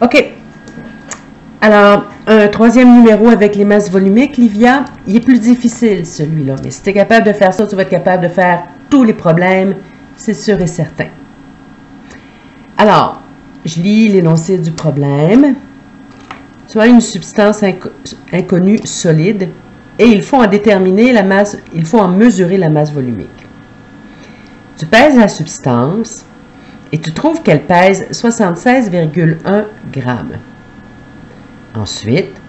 OK. Alors, un troisième numéro avec les masses volumiques, Livia, il est plus difficile celui-là. Mais si tu es capable de faire ça, tu vas être capable de faire tous les problèmes, c'est sûr et certain. Alors, je lis l'énoncé du problème. Tu as une substance inconnue solide et il faut en déterminer la masse, il faut en mesurer la masse volumique. Tu pèses la substance et tu trouves qu'elle pèse 76,1 grammes. Ensuite,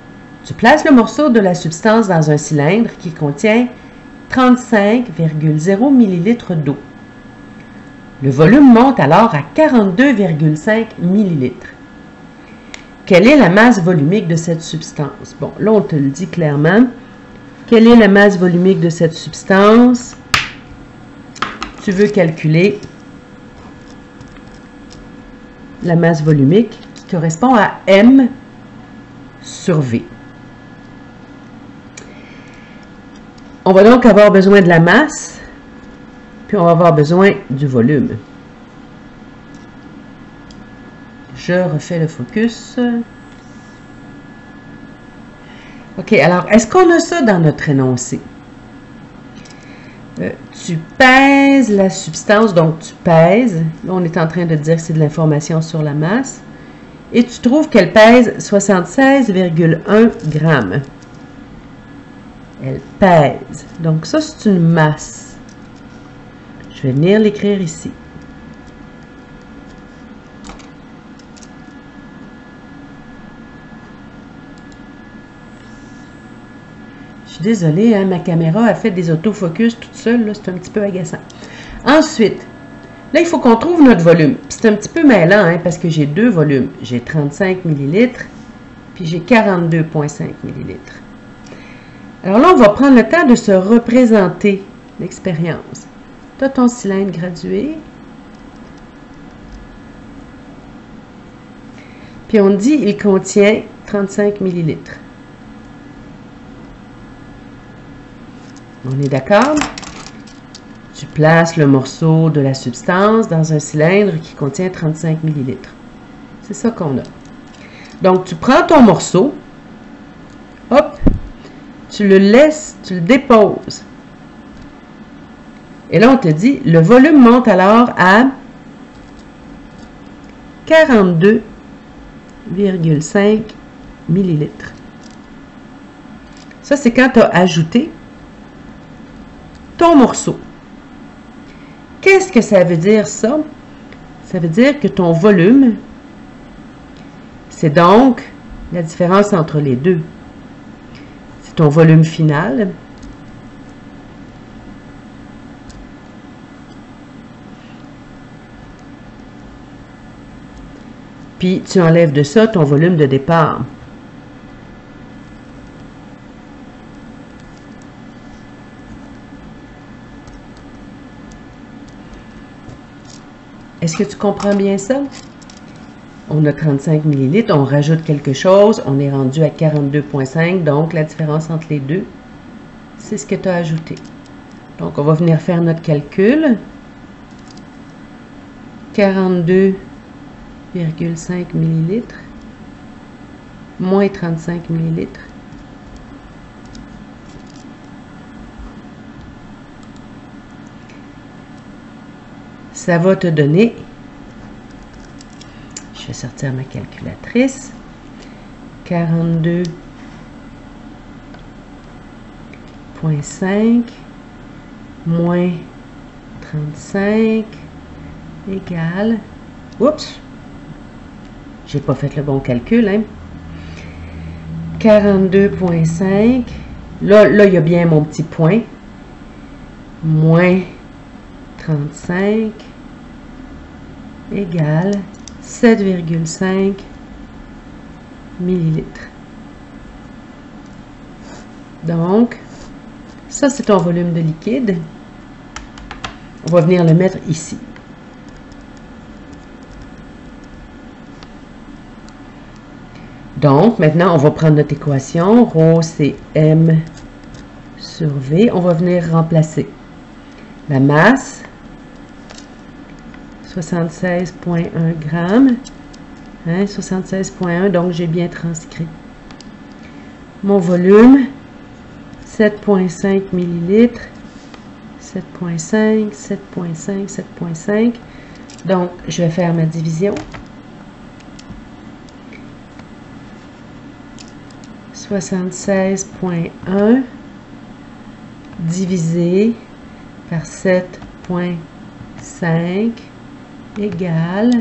tu places le morceau de la substance dans un cylindre qui contient 35,0 ml d'eau. Le volume monte alors à 42,5 ml. Quelle est la masse volumique de cette substance? Bon, là, on te le dit clairement. Quelle est la masse volumique de cette substance? Tu veux calculer la masse volumique qui correspond à M sur V. On va donc avoir besoin de la masse, puis on va avoir besoin du volume. Je refais le focus. OK, alors, est-ce qu'on a ça dans notre énoncé? Tu pèses la substance, donc tu pèses. Là, on est en train de dire que c'est de l'information sur la masse. Et tu trouves qu'elle pèse 76,1 grammes. Elle pèse. Donc ça, c'est une masse. Je vais venir l'écrire ici. Je suis désolée, hein, ma caméra a fait des autofocus toute seule. C'est un petit peu agaçant. Ensuite, là, il faut qu'on trouve notre volume. C'est un petit peu mêlant, hein, parce que j'ai deux volumes. J'ai 35 ml, puis j'ai 42,5 ml. Alors là, on va prendre le temps de se représenter l'expérience. Tu as ton cylindre gradué. Puis on dit il contient 35 ml. On est d'accord? Tu places le morceau de la substance dans un cylindre qui contient 35 ml. C'est ça qu'on a. Donc, tu prends ton morceau, hop, tu le laisses, tu le déposes. Et là, on te dit, le volume monte alors à 42,5 ml. Ça, c'est quand tu as ajouté ton morceau. Qu'est-ce que ça veut dire, ça? Ça veut dire que ton volume, c'est donc la différence entre les deux. C'est ton volume final. Puis, tu enlèves de ça ton volume de départ. Est-ce que tu comprends bien ça? On a 35 ml, on rajoute quelque chose, on est rendu à 42,5, donc la différence entre les deux, c'est ce que tu as ajouté. Donc, on va venir faire notre calcul. 42,5 ml moins 35 ml. Ça va te donner, je vais sortir ma calculatrice, 42,5 moins 35 égale, oups, j'ai pas fait le bon calcul, hein, 42,5, là, il y a bien mon petit point, moins 35 égale 7,5 millilitres. Donc, ça c'est ton volume de liquide. On va venir le mettre ici. Donc, maintenant, on va prendre notre équation. Rho, c'est M sur V. On va venir remplacer la masse, 76,1 grammes, Hein, 76,1, donc j'ai bien transcrit. Mon volume, 7,5 ml. 7,5, 7,5, 7,5. Donc, je vais faire ma division. 76,1 divisé par 7,5 égale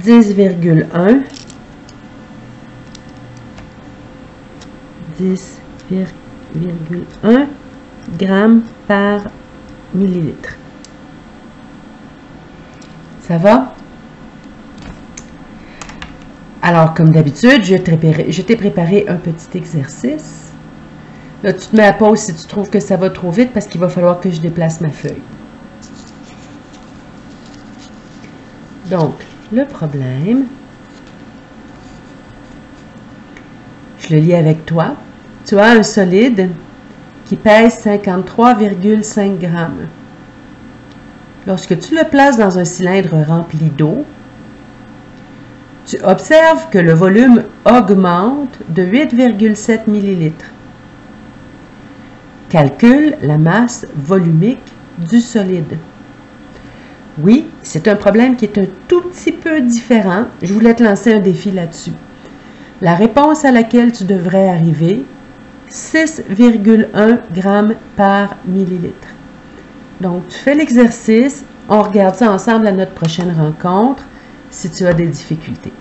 10,1. 10,1 grammes par millilitre. Ça va? Alors, comme d'habitude, je t'ai préparé un petit exercice. Là, tu te mets à pause si tu trouves que ça va trop vite parce qu'il va falloir que je déplace ma feuille. Donc, le problème, je le lis avec toi. Tu as un solide qui pèse 53,5 grammes. Lorsque tu le places dans un cylindre rempli d'eau, tu observes que le volume augmente de 8,7 ml. Calcule la masse volumique du solide. Oui, c'est un problème qui est un tout petit peu différent. Je voulais te lancer un défi là-dessus. La réponse à laquelle tu devrais arriver, 6,1 grammes par millilitre. Donc, tu fais l'exercice. On regarde ça ensemble à notre prochaine rencontre si tu as des difficultés.